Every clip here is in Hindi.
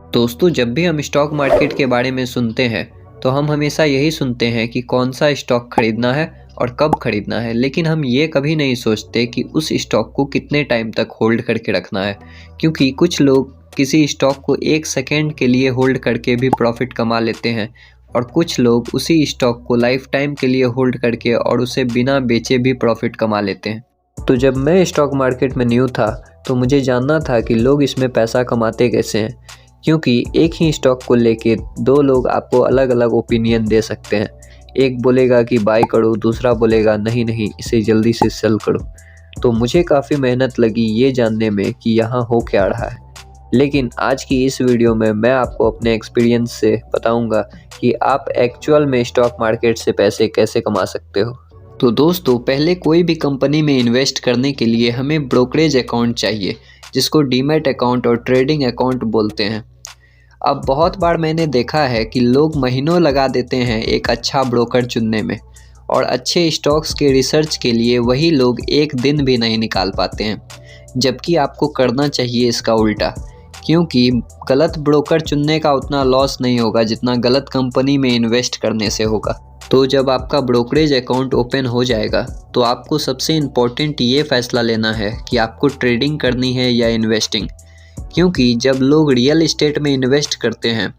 दोस्तों, जब भी हम स्टॉक मार्केट के बारे में सुनते हैं तो हम हमेशा यही सुनते हैं कि कौन सा स्टॉक खरीदना है और कब खरीदना है, लेकिन हम ये कभी नहीं सोचते कि उस स्टॉक को कितने टाइम तक होल्ड करके रखना है। क्योंकि कुछ लोग किसी स्टॉक को एक सेकेंड के लिए होल्ड करके भी प्रॉफिट कमा लेते हैं और कुछ लोग उसी स्टॉक को लाइफ टाइम के लिए होल्ड करके और उसे बिना बेचे भी प्रॉफिट कमा लेते हैं। तो जब मैं स्टॉक मार्केट में न्यू था तो मुझे जानना था कि लोग इसमें पैसा कमाते कैसे हैं, क्योंकि एक ही स्टॉक को लेके दो लोग आपको अलग अलग ओपिनियन दे सकते हैं। एक बोलेगा कि बाय करो, दूसरा बोलेगा नहीं नहीं इसे जल्दी से सेल करो। तो मुझे काफ़ी मेहनत लगी ये जानने में कि यहाँ हो क्या रहा है। लेकिन आज की इस वीडियो में मैं आपको अपने एक्सपीरियंस से बताऊंगा कि आप एक्चुअल में स्टॉक मार्केट से पैसे कैसे कमा सकते हो। तो दोस्तों, पहले कोई भी कंपनी में इन्वेस्ट करने के लिए हमें ब्रोकरेज अकाउंट चाहिए, जिसको डीमैट अकाउंट और ट्रेडिंग अकाउंट बोलते हैं। अब बहुत बार मैंने देखा है कि लोग महीनों लगा देते हैं एक अच्छा ब्रोकर चुनने में, और अच्छे स्टॉक्स के रिसर्च के लिए वही लोग एक दिन भी नहीं निकाल पाते हैं। जबकि आपको करना चाहिए इसका उल्टा, क्योंकि गलत ब्रोकर चुनने का उतना लॉस नहीं होगा जितना गलत कंपनी में इन्वेस्ट करने से होगा। तो जब आपका ब्रोकरेज अकाउंट ओपन हो जाएगा तो आपको सबसे इम्पोर्टेंट ये फैसला लेना है कि आपको ट्रेडिंग करनी है या इन्वेस्टिंग। क्योंकि जब लोग रियल एस्टेट में इन्वेस्ट करते हैं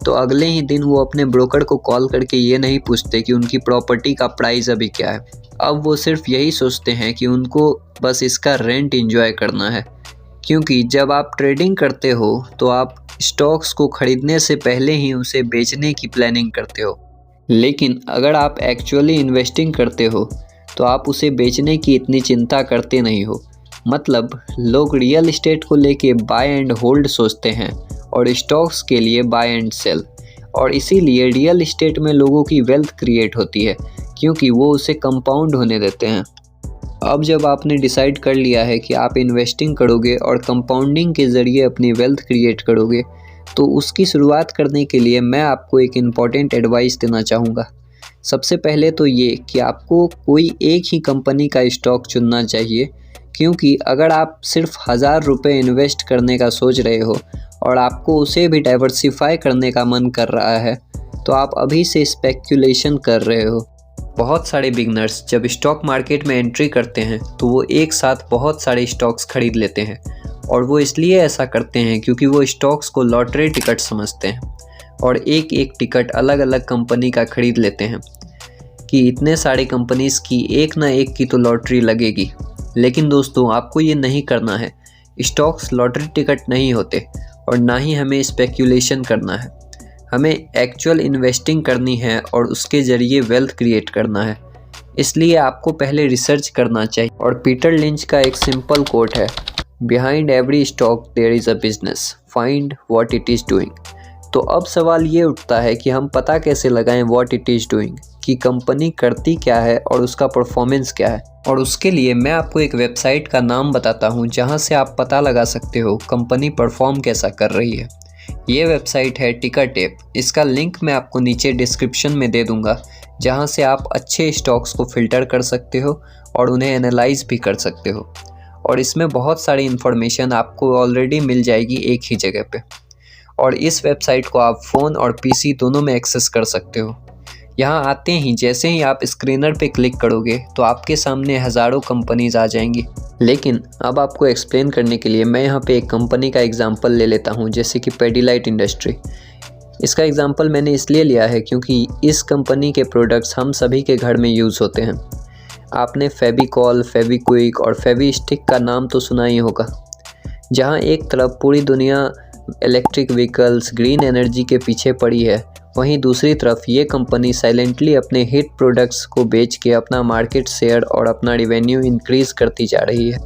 तो अगले ही दिन वो अपने ब्रोकर को कॉल करके ये नहीं पूछते कि उनकी प्रॉपर्टी का प्राइस अभी क्या है। अब वो सिर्फ यही सोचते हैं कि उनको बस इसका रेंट एंजॉय करना है। क्योंकि जब आप ट्रेडिंग करते हो तो आप स्टॉक्स को खरीदने से पहले ही उसे बेचने की प्लानिंग करते हो, लेकिन अगर आप एक्चुअली इन्वेस्टिंग करते हो तो आप उसे बेचने की इतनी चिंता करते नहीं हो। मतलब लोग रियल एस्टेट को लेके बाय एंड होल्ड सोचते हैं और स्टॉक्स के लिए बाय एंड सेल, और इसीलिए रियल एस्टेट में लोगों की वेल्थ क्रिएट होती है क्योंकि वो उसे कंपाउंड होने देते हैं। अब जब आपने डिसाइड कर लिया है कि आप इन्वेस्टिंग करोगे और कंपाउंडिंग के ज़रिए अपनी वेल्थ क्रिएट करोगे, तो उसकी शुरुआत करने के लिए मैं आपको एक इम्पॉर्टेंट एडवाइस देना चाहूँगा। सबसे पहले तो ये कि आपको कोई एक ही कंपनी का स्टॉक चुनना चाहिए, क्योंकि अगर आप सिर्फ 1000 रुपये इन्वेस्ट करने का सोच रहे हो और आपको उसे भी डाइवर्सिफाई करने का मन कर रहा है तो आप अभी से स्पेक्यूलेशन कर रहे हो। बहुत सारे बिगनर्स जब स्टॉक मार्केट में एंट्री करते हैं तो वो एक साथ बहुत सारे स्टॉक्स खरीद लेते हैं, और वो इसलिए ऐसा करते हैं क्योंकि वो स्टॉक्स को लॉटरी टिकट समझते हैं और एक एक टिकट अलग अलग कंपनी का खरीद लेते हैं कि इतने सारे कंपनीज़ की एक ना एक की तो लॉटरी लगेगी। लेकिन दोस्तों, आपको ये नहीं करना है। स्टॉक्स लॉटरी टिकट नहीं होते और ना ही हमें स्पेक्यूलेशन करना है। हमें एक्चुअल इन्वेस्टिंग करनी है और उसके ज़रिए वेल्थ क्रिएट करना है। इसलिए आपको पहले रिसर्च करना चाहिए। और पीटर लिंच का एक सिंपल कोट है, behind every stock there is a business, find what it is doing. तो अब सवाल ये उठता है कि हम पता कैसे लगाएं व्हाट इट इज़ डूइंग, कि कंपनी करती क्या है और उसका परफॉर्मेंस क्या है। और उसके लिए मैं आपको एक वेबसाइट का नाम बताता हूँ जहाँ से आप पता लगा सकते हो कंपनी परफॉर्म कैसा कर रही है। ये वेबसाइट है टिकरटेप। इसका लिंक मैं आपको नीचे डिस्क्रिप्शन में दे दूँगा, जहाँ से आप अच्छे स्टॉक्स को फ़िल्टर कर सकते हो और उन्हें एनालाइज भी कर सकते हो। और इसमें बहुत सारी इन्फॉर्मेशन आपको ऑलरेडी मिल जाएगी एक ही जगह पे। और इस वेबसाइट को आप फ़ोन और पीसी दोनों में एक्सेस कर सकते हो। यहाँ आते ही जैसे ही आप स्क्रीनर पे क्लिक करोगे तो आपके सामने हज़ारों कंपनीज आ जाएंगी। लेकिन अब आपको एक्सप्लेन करने के लिए मैं यहाँ पे एक कंपनी का एग्जांपल ले लेता हूँ, जैसे कि पेडिलाइट इंडस्ट्री। इसका एग्जांपल मैंने इसलिए लिया है क्योंकि इस कंपनी के प्रोडक्ट्स हम सभी के घर में यूज़ होते हैं। आपने फेविकॉल, फेविक्विक और फेविस्टिक का नाम तो सुना ही होगा। जहाँ एक तरफ पूरी दुनिया इलेक्ट्रिक व्हीकल्स, ग्रीन एनर्जी के पीछे पड़ी है, वहीं दूसरी तरफ ये कंपनी साइलेंटली अपने हिट प्रोडक्ट्स को बेच के अपना मार्केट शेयर और अपना रेवेन्यू इंक्रीज़ करती जा रही है,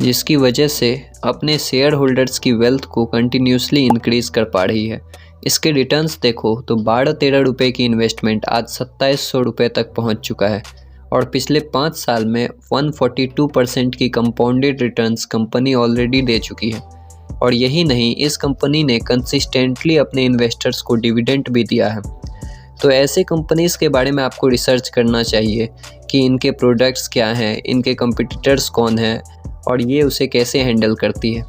जिसकी वजह से अपने शेयर होल्डर्स की वेल्थ को कंटिन्यूसली इंक्रीज़ कर पा रही है। इसके रिटर्न्स देखो तो 12-13 रुपये की इन्वेस्टमेंट आज 2700 रुपये तक पहुंच चुका है, और पिछले 5 साल में 142% की कंपाउंडेड रिटर्न्स कंपनी ऑलरेडी दे चुकी है। और यही नहीं, इस कंपनी ने कंसिस्टेंटली अपने इन्वेस्टर्स को डिविडेंड भी दिया है। तो ऐसे कंपनीज़ के बारे में आपको रिसर्च करना चाहिए कि इनके प्रोडक्ट्स क्या हैं, इनके कंपटीटर्स कौन हैं और ये उसे कैसे हैंडल करती है।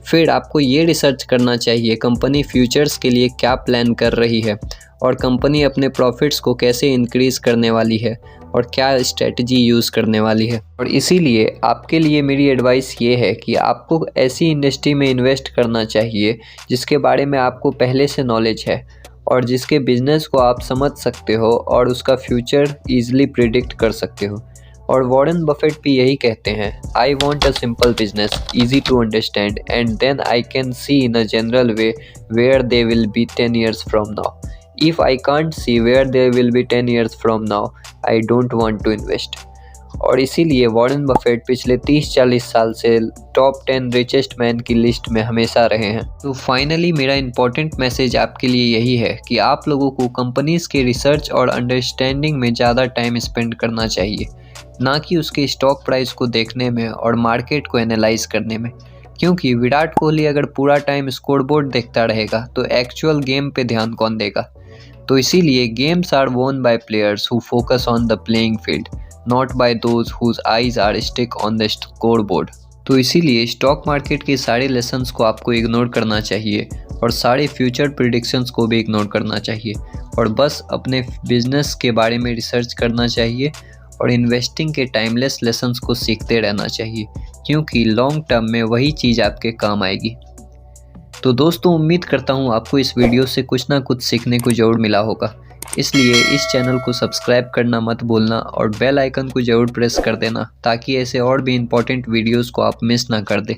फिर आपको ये रिसर्च करना चाहिए कंपनी फ्यूचर्स के लिए क्या प्लान कर रही है और कंपनी अपने प्रॉफिट्स को कैसे इंक्रीज़ करने वाली है और क्या स्ट्रेटजी यूज़ करने वाली है। और इसीलिए आपके लिए मेरी एडवाइस ये है कि आपको ऐसी इंडस्ट्री में इन्वेस्ट करना चाहिए जिसके बारे में आपको पहले से नॉलेज है और जिसके बिजनेस को आप समझ सकते हो और उसका फ्यूचर ईजिली प्रिडिक्ट कर सकते हो। और वॉरेन बफेट भी यही कहते हैं, I want a simple business easy to understand and then I can see in a general way where they will be 10 years from now. If I can't see where they will be 10 years from now I don't want to invest. और इसीलिए वॉरेन बफेट पिछले 30-40 साल से टॉप 10 रिचेस्ट मैन की लिस्ट में हमेशा रहे हैं। तो फाइनली मेरा इंपॉर्टेंट मैसेज आपके लिए यही है कि आप लोगों को कंपनीज़ के रिसर्च और अंडरस्टैंडिंग में ज़्यादा टाइम स्पेंड करना चाहिए, ना कि उसके स्टॉक प्राइस को देखने में और मार्केट को एनालाइज करने में। क्योंकि विराट कोहली अगर पूरा टाइम स्कोरबोर्ड देखता रहेगा तो एक्चुअल गेम पे ध्यान कौन देगा। तो इसीलिए games are won by players who focus on the playing field, not by those whose eyes are stick on the scoreboard. तो इसीलिए स्टॉक मार्केट के सारे लेसन्स को आपको इग्नोर करना चाहिए और सारे फ्यूचर प्रिडिक्शंस को भी इग्नोर करना चाहिए और बस अपने बिजनेस के बारे में रिसर्च करना चाहिए और इन्वेस्टिंग के टाइमलेस लेसन्स को सीखते रहना चाहिए, क्योंकि लॉन्ग टर्म में वही चीज़ आपके काम आएगी। तो दोस्तों, उम्मीद करता हूँ आपको इस वीडियो से कुछ ना कुछ सीखने को ज़रूर मिला होगा। इसलिए इस चैनल को सब्सक्राइब करना मत भूलना और बेल आइकन को ज़रूर प्रेस कर देना ताकि ऐसे और भी इम्पोर्टेंट वीडियोस को आप मिस ना कर दें।